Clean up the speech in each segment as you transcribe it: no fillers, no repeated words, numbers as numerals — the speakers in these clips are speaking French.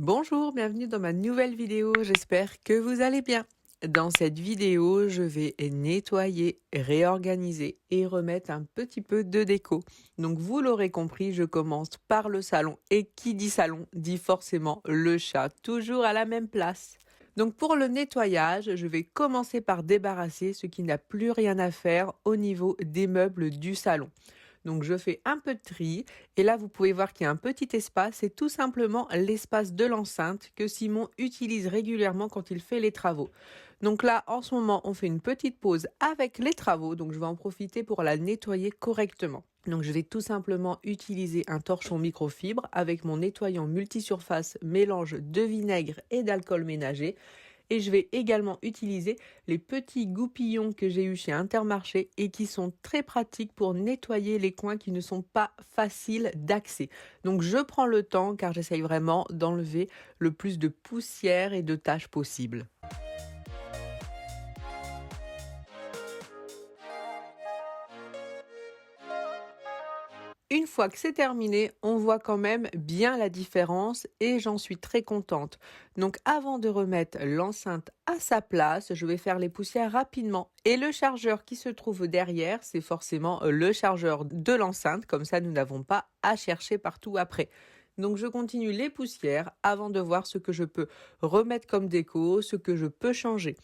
Bonjour, bienvenue dans ma nouvelle vidéo, j'espère que vous allez bien. Dans cette vidéo, je vais nettoyer, réorganiser et remettre un petit peu de déco. Donc vous l'aurez compris, je commence par le salon et qui dit salon dit forcément le chat, toujours à la même place. Donc pour le nettoyage, je vais commencer par débarrasser ce qui n'a plus rien à faire au niveau des meubles du salon. Donc je fais un peu de tri et là vous pouvez voir qu'il y a un petit espace, c'est tout simplement l'espace de l'enceinte que Simon utilise régulièrement quand il fait les travaux. Donc là en ce moment on fait une petite pause avec les travaux, donc je vais en profiter pour la nettoyer correctement. Donc je vais tout simplement utiliser un torchon microfibre avec mon nettoyant multisurface mélange de vinaigre et d'alcool ménager. Et je vais également utiliser les petits goupillons que j'ai eus chez Intermarché et qui sont très pratiques pour nettoyer les coins qui ne sont pas faciles d'accès. Donc je prends le temps car j'essaye vraiment d'enlever le plus de poussière et de taches possible. Une fois que c'est terminé, on voit quand même bien la différence et j'en suis très contente. Donc avant de remettre l'enceinte à sa place, je vais faire les poussières rapidement. Et le chargeur qui se trouve derrière, c'est forcément le chargeur de l'enceinte, comme ça nous n'avons pas à chercher partout après. Donc je continue les poussières avant de voir ce que je peux remettre comme déco, ce que je peux changer.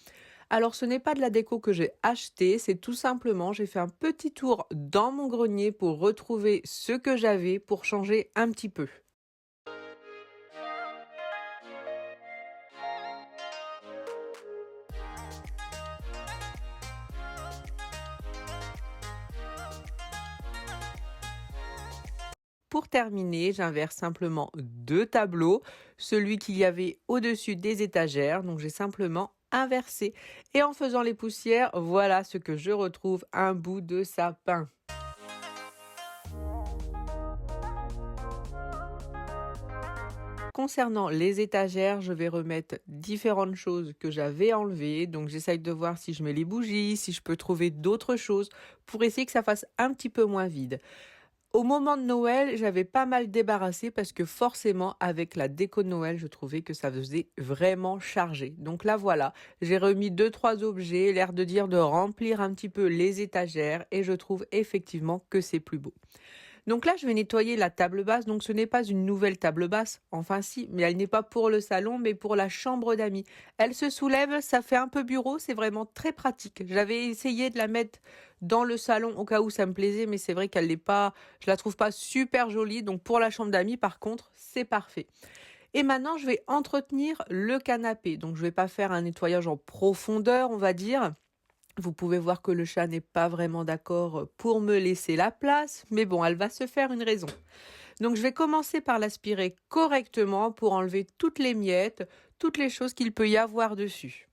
Alors ce n'est pas de la déco que j'ai acheté, c'est tout simplement, j'ai fait un petit tour dans mon grenier pour retrouver ce que j'avais pour changer un petit peu. Pour terminer, j'inverse simplement deux tableaux, celui qu'il y avait au-dessus des étagères, donc j'ai simplement inversé. Et en faisant les poussières, voilà ce que je retrouve, un bout de sapin. Concernant les étagères, je vais remettre différentes choses que j'avais enlevées. Donc j'essaye de voir si je mets les bougies, si je peux trouver d'autres choses pour essayer que ça fasse un petit peu moins vide. Au moment de Noël, j'avais pas mal débarrassé parce que forcément, avec la déco de Noël, je trouvais que ça faisait vraiment chargé. Donc là, voilà, j'ai remis deux, trois objets, l'air de dire de remplir un petit peu les étagères et je trouve effectivement que c'est plus beau. Donc là, je vais nettoyer la table basse. Donc ce n'est pas une nouvelle table basse. Enfin si, mais elle n'est pas pour le salon, mais pour la chambre d'amis. Elle se soulève, ça fait un peu bureau, c'est vraiment très pratique. J'avais essayé de la mettre dans le salon au cas où ça me plaisait, mais c'est vrai qu'elle n'est pas, je la trouve pas super jolie. Donc pour la chambre d'amis, par contre, c'est parfait. Et maintenant, je vais entretenir le canapé. Donc je vais pas faire un nettoyage en profondeur, on va dire. Vous pouvez voir que le chat n'est pas vraiment d'accord pour me laisser la place, mais bon, elle va se faire une raison. Donc je vais commencer par l'aspirer correctement pour enlever toutes les miettes, toutes les choses qu'il peut y avoir dessus.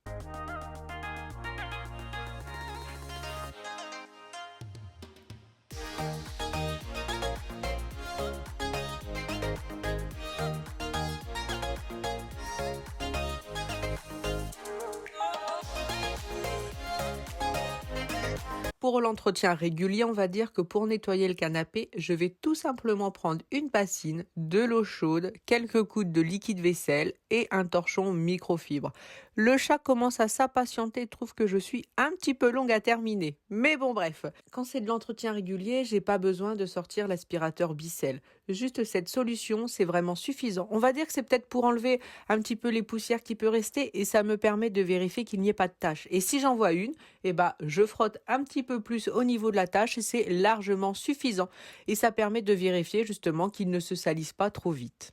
Pour l'entretien régulier, on va dire que pour nettoyer le canapé, je vais tout simplement prendre une bassine, de l'eau chaude, quelques gouttes de liquide vaisselle et un torchon microfibre. Le chat commence à s'impatienter et trouve que je suis un petit peu longue à terminer. Mais bon bref, quand c'est de l'entretien régulier, j'ai pas besoin de sortir l'aspirateur Bicel. Juste cette solution, c'est vraiment suffisant. On va dire que c'est peut-être pour enlever un petit peu les poussières qui peuvent rester et ça me permet de vérifier qu'il n'y ait pas de tache. Et si j'en vois une, eh ben, je frotte un petit peu plus au niveau de la tâche et c'est largement suffisant. Et ça permet de vérifier justement qu'il ne se salisse pas trop vite.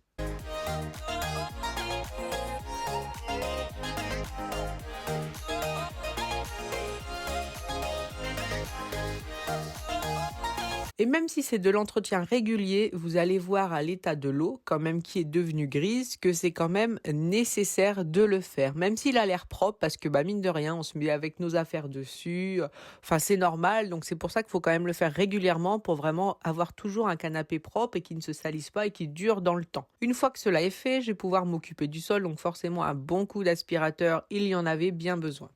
Et même si c'est de l'entretien régulier, vous allez voir à l'état de l'eau, quand même qui est devenue grise, que c'est quand même nécessaire de le faire. Même s'il a l'air propre, parce que mine de rien, on se met avec nos affaires dessus. Enfin, c'est normal, donc c'est pour ça qu'il faut quand même le faire régulièrement pour vraiment avoir toujours un canapé propre et qui ne se salisse pas et qui dure dans le temps. Une fois que cela est fait, je vais pouvoir m'occuper du sol, donc forcément un bon coup d'aspirateur, il y en avait bien besoin.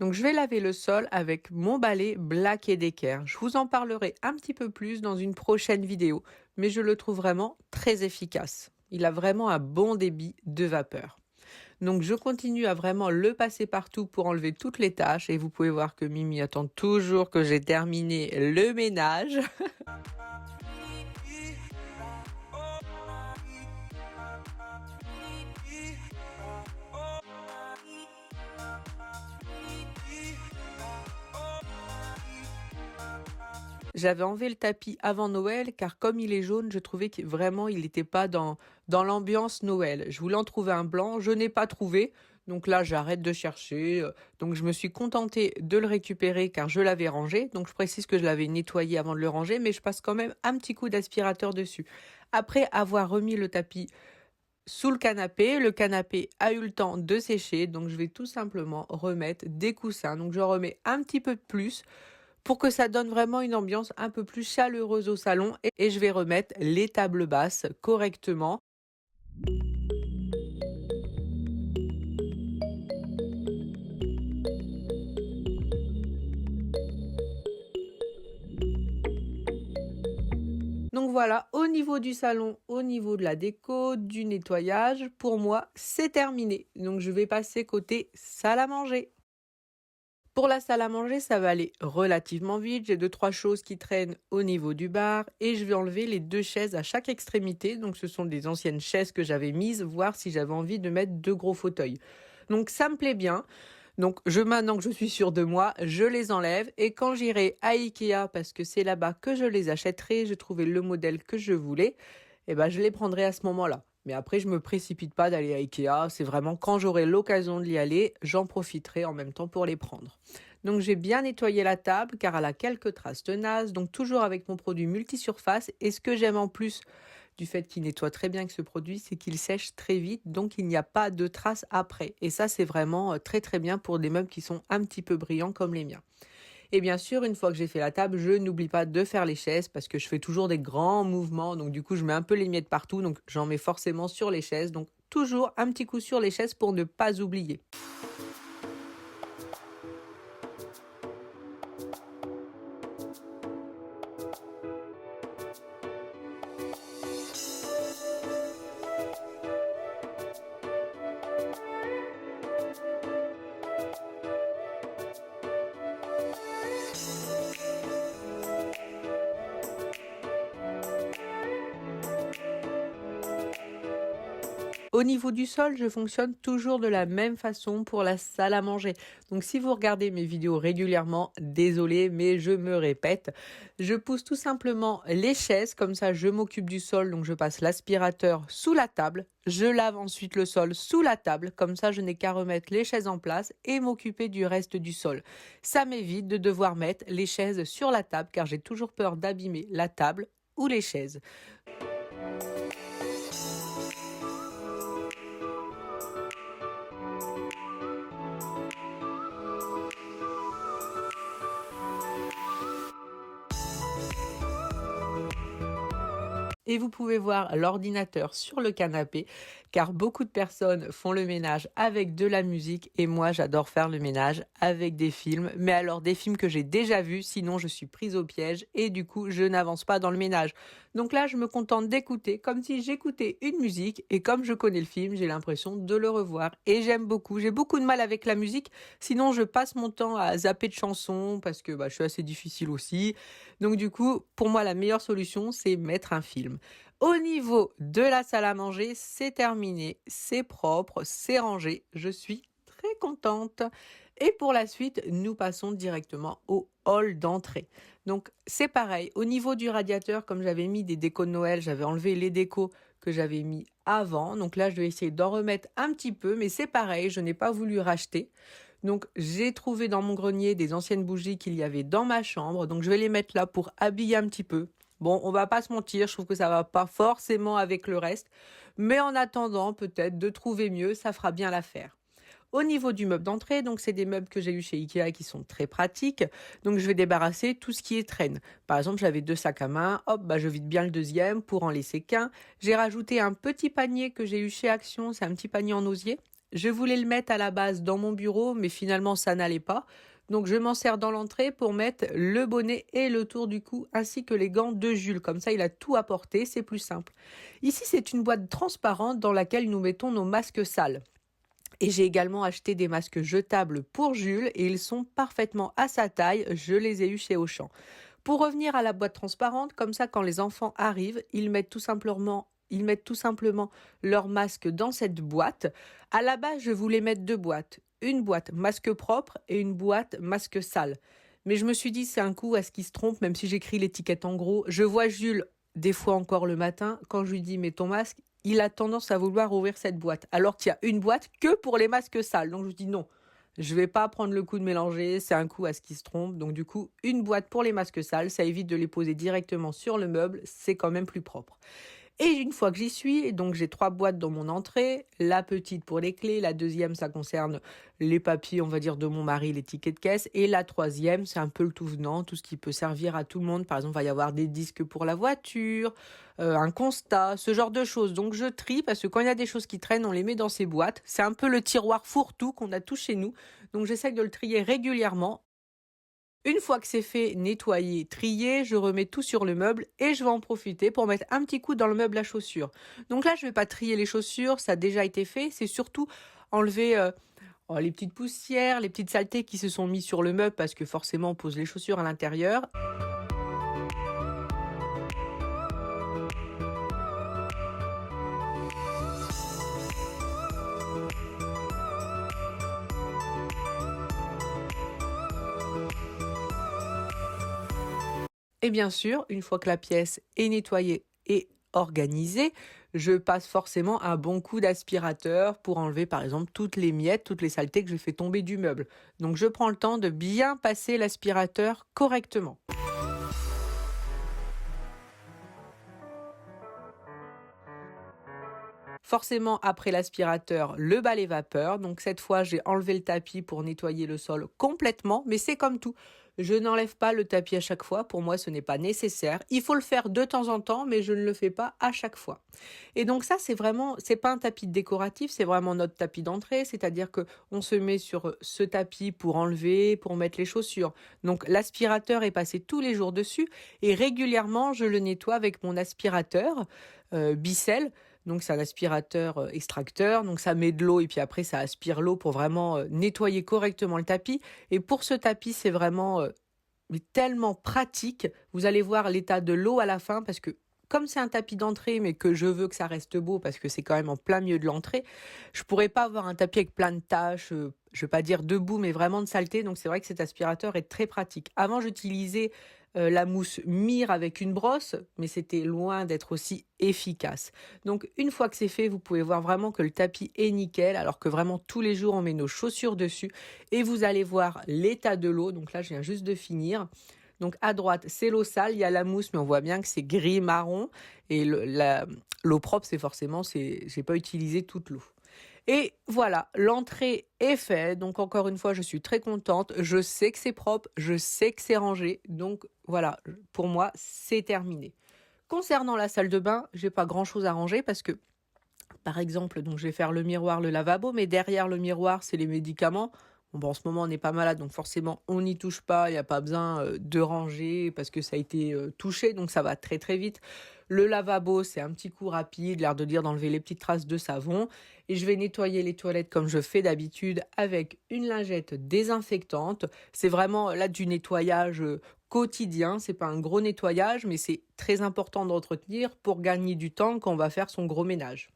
Donc je vais laver le sol avec mon balai Black & Decker. Je vous en parlerai un petit peu plus dans une prochaine vidéo, mais je le trouve vraiment très efficace. Il a vraiment un bon débit de vapeur. Donc je continue à vraiment le passer partout pour enlever toutes les tâches et vous pouvez voir que Mimi attend toujours que j'ai terminé le ménage. J'avais enlevé le tapis avant Noël car comme il est jaune, je trouvais que vraiment il n'était pas dans l'ambiance Noël. Je voulais en trouver un blanc, je n'ai pas trouvé. Donc là, j'arrête de chercher. Donc je me suis contentée de le récupérer car je l'avais rangé. Donc je précise que je l'avais nettoyé avant de le ranger, mais je passe quand même un petit coup d'aspirateur dessus. Après avoir remis le tapis sous le canapé a eu le temps de sécher. Donc je vais tout simplement remettre des coussins. Donc je remets un petit peu de plus pour que ça donne vraiment une ambiance un peu plus chaleureuse au salon et je vais remettre les tables basses correctement. Donc voilà, au niveau du salon, au niveau de la déco, du nettoyage, pour moi, c'est terminé. Donc je vais passer côté salle à manger. Pour la salle à manger, ça va aller relativement vite. J'ai 2-3 choses qui traînent au niveau du bar et je vais enlever les 2 chaises à chaque extrémité. Donc ce sont des anciennes chaises que j'avais mises, voir si j'avais envie de mettre 2 gros fauteuils. Donc ça me plaît bien. Donc maintenant que je suis sûre de moi, je les enlève et quand j'irai à Ikea, parce que c'est là-bas que je les achèterai, j'ai trouvé le modèle que je voulais, et ben je les prendrai à ce moment-là. Mais après, je me précipite pas d'aller à Ikea, c'est vraiment quand j'aurai l'occasion d'y aller, j'en profiterai en même temps pour les prendre. Donc j'ai bien nettoyé la table car elle a quelques traces tenaces, donc toujours avec mon produit multisurface. Et ce que j'aime en plus du fait qu'il nettoie très bien que ce produit, c'est qu'il sèche très vite, donc il n'y a pas de traces après. Et ça, c'est vraiment très très bien pour des meubles qui sont un petit peu brillants comme les miens. Et bien sûr, une fois que j'ai fait la table, je n'oublie pas de faire les chaises parce que je fais toujours des grands mouvements. Donc du coup, je mets un peu les miettes partout. Donc j'en mets forcément sur les chaises. Donc toujours un petit coup sur les chaises pour ne pas oublier. Au niveau du sol, je fonctionne toujours de la même façon pour la salle à manger. Donc si vous regardez mes vidéos régulièrement, désolé, mais je me répète, je pousse tout simplement les chaises, comme ça je m'occupe du sol, donc je passe l'aspirateur sous la table, je lave ensuite le sol sous la table, comme ça je n'ai qu'à remettre les chaises en place et m'occuper du reste du sol. Ça m'évite de devoir mettre les chaises sur la table car j'ai toujours peur d'abîmer la table ou les chaises. Et vous pouvez voir l'ordinateur sur le canapé, car beaucoup de personnes font le ménage avec de la musique et moi j'adore faire le ménage avec des films, mais alors des films que j'ai déjà vus, sinon je suis prise au piège et du coup je n'avance pas dans le ménage. Donc là je me contente d'écouter comme si j'écoutais une musique et comme je connais le film, j'ai l'impression de le revoir et j'aime beaucoup. J'ai beaucoup de mal avec la musique, sinon je passe mon temps à zapper de chansons parce que je suis assez difficile aussi. Donc du coup, pour moi la meilleure solution c'est mettre un film. Au niveau de la salle à manger, c'est terminé, c'est propre, c'est rangé. Je suis très contente. Et pour la suite, nous passons directement au hall d'entrée. Donc c'est pareil, au niveau du radiateur, comme j'avais mis des décos de Noël, j'avais enlevé les décos que j'avais mis avant. Donc là, je vais essayer d'en remettre un petit peu, mais c'est pareil, je n'ai pas voulu racheter. Donc j'ai trouvé dans mon grenier des anciennes bougies qu'il y avait dans ma chambre. Donc je vais les mettre là pour habiller un petit peu. Bon, on va pas se mentir, je trouve que ça va pas forcément avec le reste. Mais en attendant, peut-être de trouver mieux, ça fera bien l'affaire. Au niveau du meuble d'entrée, donc c'est des meubles que j'ai eu chez Ikea qui sont très pratiques. Donc je vais débarrasser tout ce qui est traîne. Par exemple, j'avais 2 sacs à main, hop, je vide bien le deuxième pour en laisser qu'un. J'ai rajouté un petit panier que j'ai eu chez Action, c'est un petit panier en osier. Je voulais le mettre à la base dans mon bureau, mais finalement ça n'allait pas. Donc je m'en sers dans l'entrée pour mettre le bonnet et le tour du cou, ainsi que les gants de Jules. Comme ça, il a tout à porter, c'est plus simple. Ici, c'est une boîte transparente dans laquelle nous mettons nos masques sales. Et j'ai également acheté des masques jetables pour Jules et ils sont parfaitement à sa taille. Je les ai eus chez Auchan. Pour revenir à la boîte transparente, comme ça, quand les enfants arrivent, ils mettent tout simplement leur masque dans cette boîte. À la base, je voulais mettre deux boîtes. Une boîte masque propre et une boîte masque sale. Mais je me suis dit, c'est un coup à ce qu'il se trompe, même si j'écris l'étiquette en gros. Je vois Jules, des fois encore le matin, quand je lui dis, mets ton masque, il a tendance à vouloir ouvrir cette boîte. Alors qu'il y a une boîte que pour les masques sales. Donc je dis non. Je vais pas prendre le coup de mélanger, c'est un coup à ce qui se trompe. Donc du coup, une boîte pour les masques sales, ça évite de les poser directement sur le meuble, c'est quand même plus propre. Et une fois que j'y suis, donc j'ai 3 boîtes dans mon entrée, la petite pour les clés, la deuxième ça concerne les papiers, on va dire de mon mari, les tickets de caisse, et la troisième c'est un peu le tout venant, tout ce qui peut servir à tout le monde. Par exemple, il va y avoir des disques pour la voiture, un constat, ce genre de choses. Donc je trie parce que quand il y a des choses qui traînent, on les met dans ces boîtes. C'est un peu le tiroir fourre-tout qu'on a tout chez nous. Donc j'essaie de le trier régulièrement. Une fois que c'est fait, nettoyer, trier, je remets tout sur le meuble et je vais en profiter pour mettre un petit coup dans le meuble à chaussures. Donc là, je ne vais pas trier les chaussures, ça a déjà été fait. C'est surtout enlever les petites poussières, les petites saletés qui se sont mises sur le meuble parce que forcément, on pose les chaussures à l'intérieur. Et bien sûr, une fois que la pièce est nettoyée et organisée, je passe forcément un bon coup d'aspirateur pour enlever par exemple toutes les miettes, toutes les saletés que je fais tomber du meuble. Donc je prends le temps de bien passer l'aspirateur correctement. Forcément, après l'aspirateur, le balai vapeur. Donc cette fois, j'ai enlevé le tapis pour nettoyer le sol complètement, mais c'est comme tout. Je n'enlève pas le tapis à chaque fois, pour moi ce n'est pas nécessaire. Il faut le faire de temps en temps, mais je ne le fais pas à chaque fois. Et donc ça, c'est pas un tapis décoratif, c'est vraiment notre tapis d'entrée, c'est-à-dire que on se met sur ce tapis pour enlever, pour mettre les chaussures. Donc l'aspirateur est passé tous les jours dessus et régulièrement je le nettoie avec mon aspirateur Bicel. Donc c'est un aspirateur extracteur, donc ça met de l'eau et puis après ça aspire l'eau pour vraiment nettoyer correctement le tapis. Et pour ce tapis, c'est vraiment mais tellement pratique. Vous allez voir l'état de l'eau à la fin parce que comme c'est un tapis d'entrée mais que je veux que ça reste beau parce que c'est quand même en plein milieu de l'entrée, je pourrais pas avoir un tapis avec plein de taches, je vais pas dire de boue mais vraiment de saleté. Donc c'est vrai que cet aspirateur est très pratique. Avant j'utilisais la mousse mire avec une brosse, mais c'était loin d'être aussi efficace. Donc une fois que c'est fait, vous pouvez voir vraiment que le tapis est nickel, alors que vraiment tous les jours on met nos chaussures dessus et vous allez voir l'état de l'eau. Donc là je viens juste de finir. Donc à droite c'est l'eau sale, il y a la mousse, mais on voit bien que c'est gris marron et l'eau propre j'ai pas utilisé toute l'eau. Et voilà, l'entrée est faite. Donc encore une fois, je suis très contente. Je sais que c'est propre, je sais que c'est rangé. Donc voilà, pour moi, c'est terminé. Concernant la salle de bain, j'ai pas grand-chose à ranger parce que, par exemple, donc je vais faire le miroir, le lavabo, mais derrière le miroir, c'est les médicaments. Bon, en ce moment, on n'est pas malade, donc forcément, on n'y touche pas. Il n'y a pas besoin de ranger parce que ça a été touché, donc ça va très très vite. Le lavabo, c'est un petit coup rapide, l'air de dire d'enlever les petites traces de savon. Et je vais nettoyer les toilettes comme je fais d'habitude avec une lingette désinfectante. C'est vraiment là du nettoyage quotidien. C'est pas un gros nettoyage, mais c'est très important d'entretenir pour gagner du temps quand on va faire son gros ménage.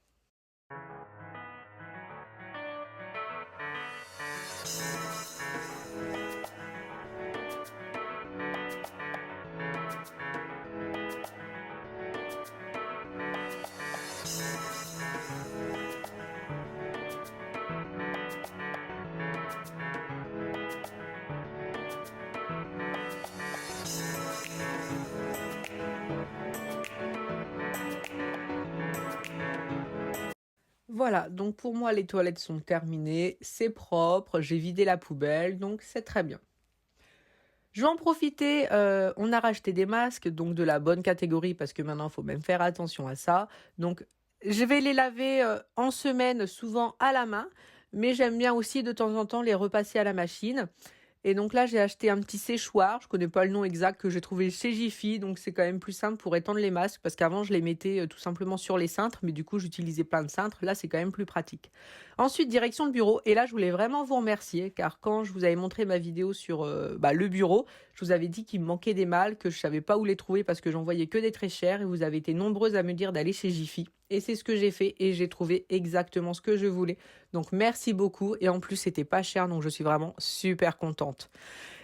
Voilà, donc pour moi, les toilettes sont terminées, c'est propre, j'ai vidé la poubelle, donc c'est très bien. Je vais en profiter, on a racheté des masques, donc de la bonne catégorie, parce que maintenant, il faut même faire attention à ça. Donc, je vais les laver en semaine, souvent à la main, mais j'aime bien aussi de temps en temps les repasser à la machine. Et donc là, j'ai acheté un petit séchoir, je connais pas le nom exact, que j'ai trouvé chez Jiffy, donc c'est quand même plus simple pour étendre les masques, parce qu'avant, je les mettais tout simplement sur les cintres, mais du coup, j'utilisais plein de cintres. Là, c'est quand même plus pratique. Ensuite, direction le bureau. Et là, je voulais vraiment vous remercier, car quand je vous avais montré ma vidéo sur le bureau, je vous avais dit qu'il me manquait des malles, que je savais pas où les trouver parce que j'en voyais que des très chers, et vous avez été nombreuses à me dire d'aller chez Jiffy. Et c'est ce que j'ai fait, et j'ai trouvé exactement ce que je voulais. Donc merci beaucoup, et en plus, c'était pas cher, donc je suis vraiment super contente.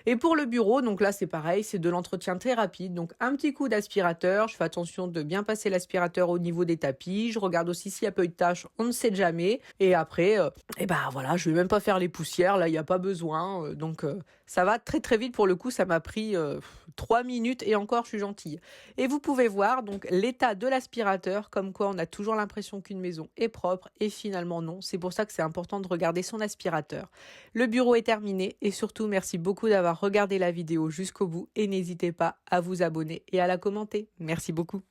Et pour le bureau, donc là c'est pareil, c'est de l'entretien très rapide. Donc un petit coup d'aspirateur, je fais attention de bien passer l'aspirateur au niveau des tapis. Je regarde aussi s'il y a pas eu de tâches, on ne sait jamais. Et après, voilà, je vais même pas faire les poussières, là il n'y a pas besoin. Ça va très très vite pour le coup, ça m'a pris 3 minutes et encore je suis gentille. Et vous pouvez voir donc l'état de l'aspirateur, comme quoi on a toujours l'impression qu'une maison est propre et finalement non. C'est pour ça que c'est important de regarder son aspirateur. Le bureau est terminé et surtout merci beaucoup d'avoir regardé la vidéo jusqu'au bout et n'hésitez pas à vous abonner et à la commenter. Merci beaucoup.